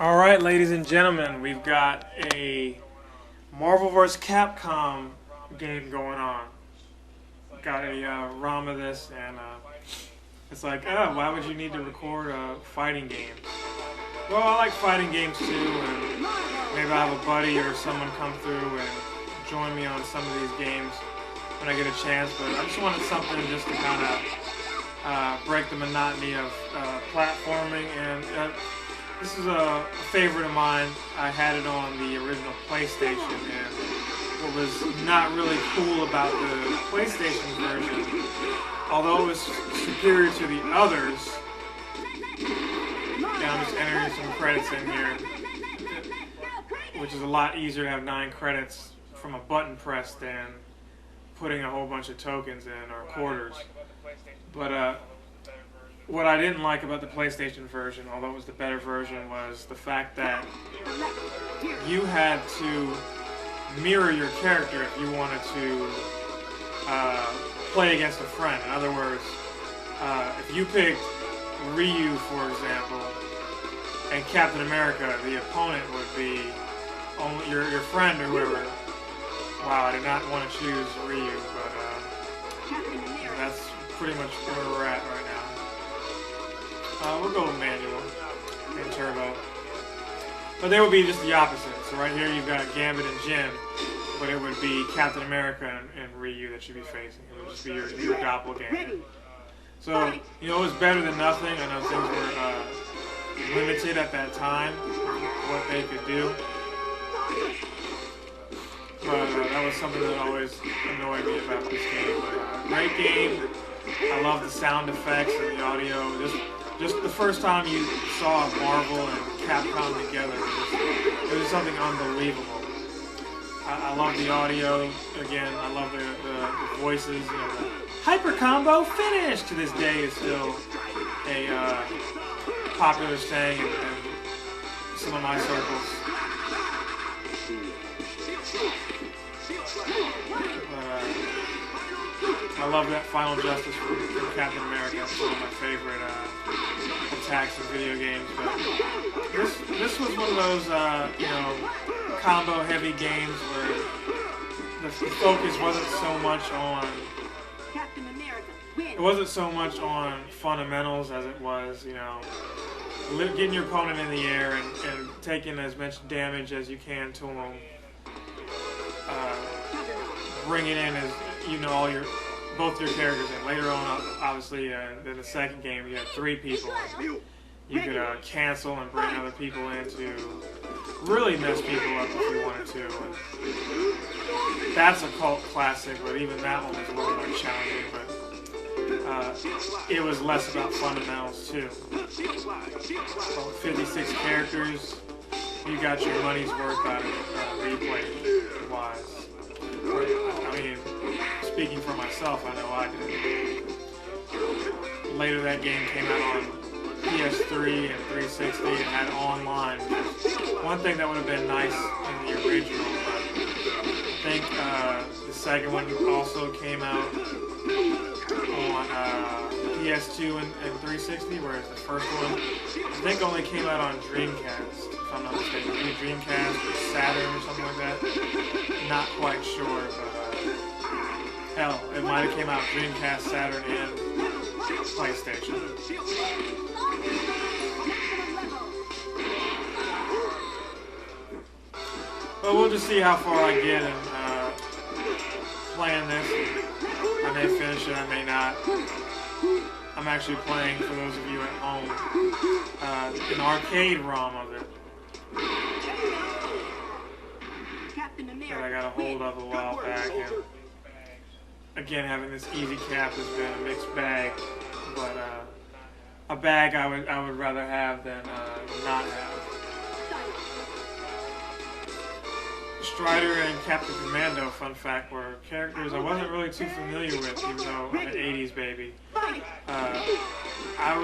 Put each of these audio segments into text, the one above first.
Alright, ladies and gentlemen, we've got a Marvel vs. Capcom game going on. Got a ROM of this, and it's like, oh, why would you need to record a fighting game? Well, I like fighting games too, and maybe I have a buddy or someone come through and join me on some of these games when I get a chance, but I just wanted something just to kind of break the monotony of platforming, and this is a favorite of mine. I had it on the original PlayStation, and what was not really cool about the PlayStation version, although it was superior to the others, and I'm just entering some credits in here, which is a lot easier to have 9 credits from a button press than putting a whole bunch of tokens in or quarters. But what I didn't like about the PlayStation version, although it was the better version, was the fact that you had to mirror your character if you wanted to play against a friend. In other words, if you picked Ryu, for example, and Captain America, the opponent would be only your friend or whoever. Wow, I did not want to choose Ryu, but that's pretty much where we're at right now. We'll go with manual and turbo. But they would be just the opposite. So right here you've got Gambit and Jin, but it would be Captain America and Ryu that you'd be facing. It would just be your doppelganger. So, you know, it was better than nothing. I know things were limited at that time, what they could do. But that was something that always annoyed me about this game. But great game. I love the sound effects and the audio. Just the first time you saw Marvel and Capcom together, it was something unbelievable. I love the audio. Again, I love the voices. You know, the hyper combo finish to this day is still a popular saying in some of my circles. I love that Final Justice from Captain America. It's one of my favorite attacks in video games. But this was one of those, you know, combo-heavy games where the focus wasn't so much on fundamentals as it was, you know, getting your opponent in the air and taking as much damage as you can to him. Bringing in, as you know, both your characters in. Later on, obviously, in the second game, you had 3 people. You could cancel and bring other people in to really mess people up if you wanted to. And that's a cult classic, but even that one was a little more challenging. But it was less about fundamentals too. So 56 characters, you got your money's worth out of it, replay-wise. I mean, speaking for myself, I know I did. Later that game came out on PS3 and 360 and had online. One thing that would have been nice in the original, but I think the second one also came out on PS2 and 360, whereas the first one I think only came out on Dreamcast, if I'm not mistaken. Maybe Dreamcast or Saturn or something like that. Not quite sure, but hell, it might have came out Dreamcast, Saturn, and PlayStation. But we'll just see how far I get in playing this. I may finish it, I may not. I'm actually playing, for those of you at home, an arcade ROM of it that I got a hold of a while back. And again, having this easy cap has been a mixed bag, but a bag I would rather have than not have. Strider and Captain Commando, fun fact, were characters I wasn't really too familiar with, even though I'm an 80s baby. I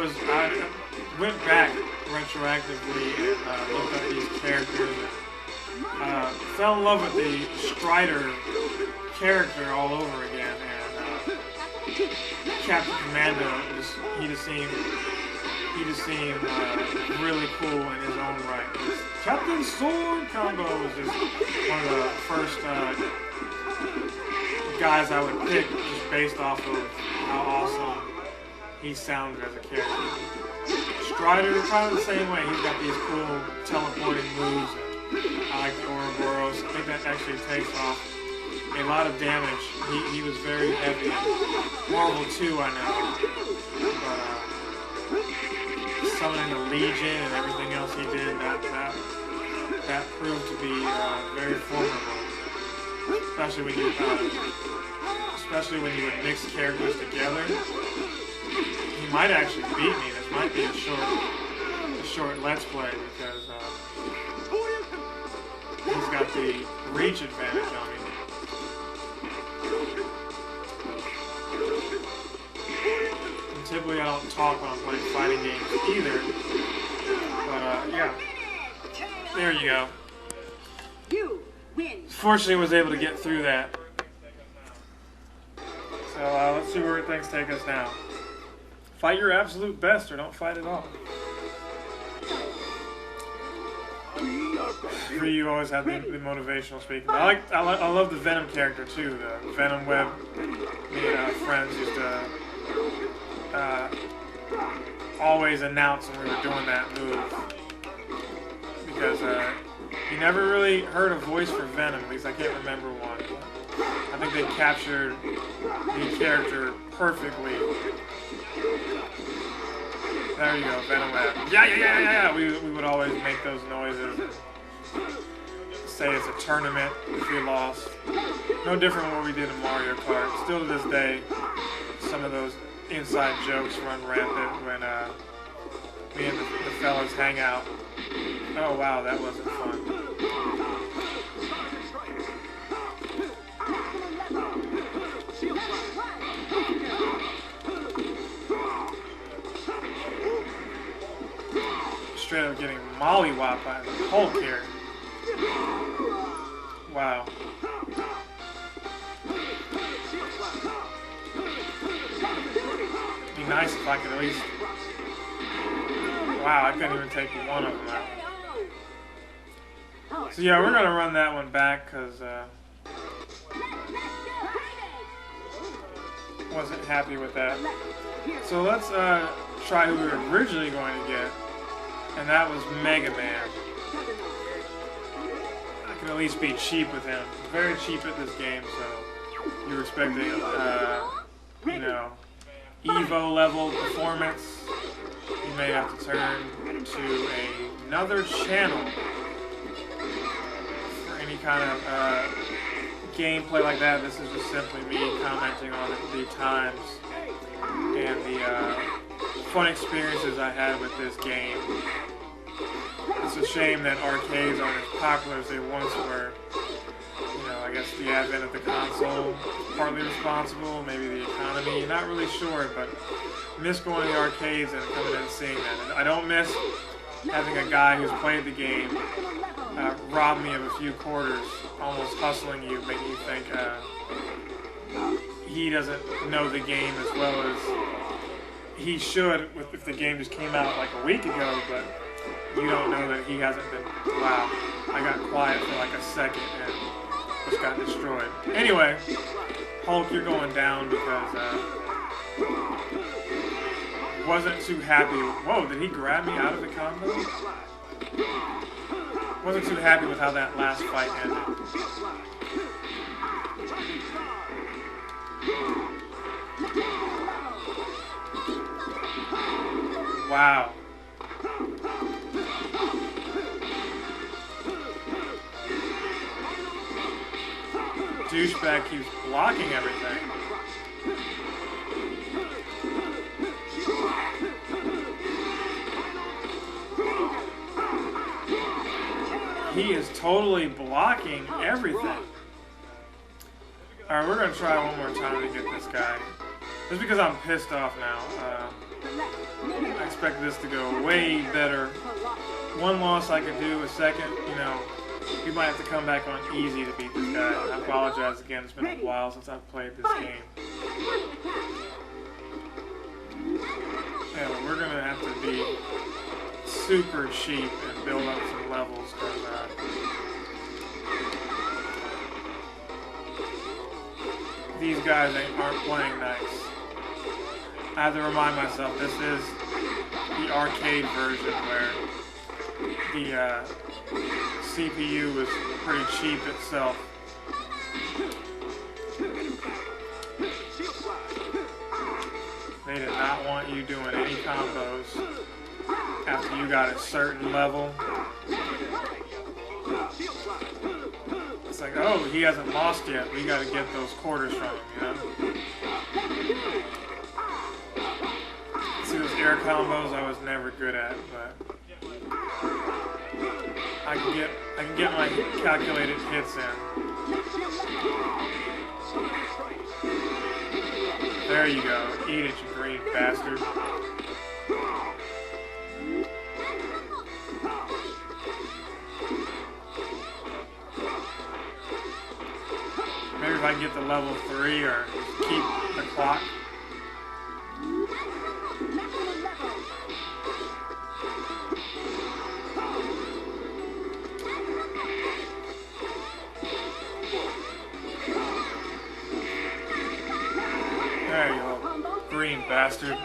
went back retroactively and looked up these characters and fell in love with the Strider character all over again. And Captain Commando, he just seemed he just seemed really cool in his own right. His Captain Sword combo was just one of the first guys I would pick just based off of how awesome he sounded as a character. Strider, kind of the same way. He's got these cool teleporting moves. I like the Ouroboros. I think that actually takes off a lot of damage. He was very heavy in Marvel 2, I know. But summoning the Legion and everything else he did, that proved to be very formidable. Especially when you would mix characters together. He might actually beat me. This might be a short Let's Play because he's got the reach advantage on me. And typically I don't talk when I'm playing fighting games either. But yeah, there you go. Fortunately, I was able to get through that. So let's see where things take us now. Fight your absolute best, or don't fight at all. Ryu always had the motivational speaking. I love the Venom character too. The Venom web. Me and friends used to always announce when we were doing that move because you never really heard a voice for Venom. At least I can't remember one. I think they captured the character perfectly. There you go, Venom web. Yeah. We would always make those noises. Say it's a tournament if we lost. No different than what we did in Mario Kart. Still to this day, some of those inside jokes run rampant when me and the fellas hang out. Oh wow, that wasn't fun. Straight up getting mollywopped by the Hulk here. Wow. It'd be nice if I could at least... Wow, I couldn't even take one of them out. So yeah, we're going to run that one back because wasn't happy with that. So let's try who we were originally going to get, and that was Mega Man. I can at least be cheap with him. Very cheap at this game, so you're expecting, you know, Evo level performance. You may have to turn to another channel for any kind of gameplay like that. This is just simply me commenting on the times and the fun experiences I had with this game. It's a shame that arcades aren't as popular as they once were. You know, I guess the advent of the console is partly responsible, maybe the economy, not really sure, but I miss going to the arcades and coming in and seeing that. And I don't miss having a guy who's played the game rob me of a few quarters, almost hustling you, making you think he doesn't know the game as well as he should if the game just came out like a week ago, but you don't know that he hasn't been... Wow, I got quiet for like a second and just got destroyed. Anyway, Hulk, you're going down because wasn't too happy. Whoa, did he grab me out of the combo? Wasn't too happy with how that last fight ended. Wow. Douchebag keeps blocking everything. He is totally blocking everything. Alright, we're going to try one more time to get this guy. Just because I'm pissed off now. I expect this to go way better. One loss I could do, a second, you know, we might have to come back on easy to beat this guy. I apologize again, it's been a while since I've played this game. Yeah, but we're gonna have to be super cheap and build up some levels because these guys aren't playing nice. I have to remind myself this is the arcade version where the CPU was pretty cheap itself. They did not want you doing any combos after you got a certain level. It's like, oh, he hasn't lost yet. We got to get those quarters from him, you know? See, those air combos I was never good at, but I can get my calculated hits in. There you go. Eat it, you green bastard. Maybe if I can get to level 3 or keep the clock. There you go. Green bastard.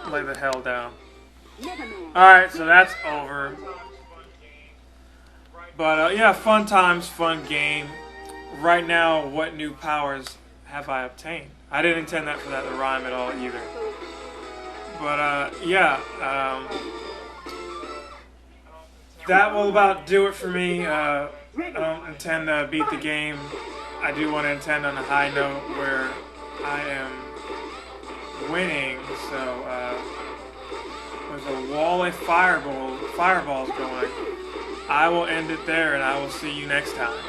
Lay the hell down. Alright, so that's over. But yeah, fun times, fun game. Right now, what new powers have I obtained? I didn't intend that for that to rhyme at all either. But yeah, that will about do it for me. I don't intend to beat the game. I do want to intend on a high note where I am winning. So there's a wall of fireballs going. I will end it there, and I will see you next time.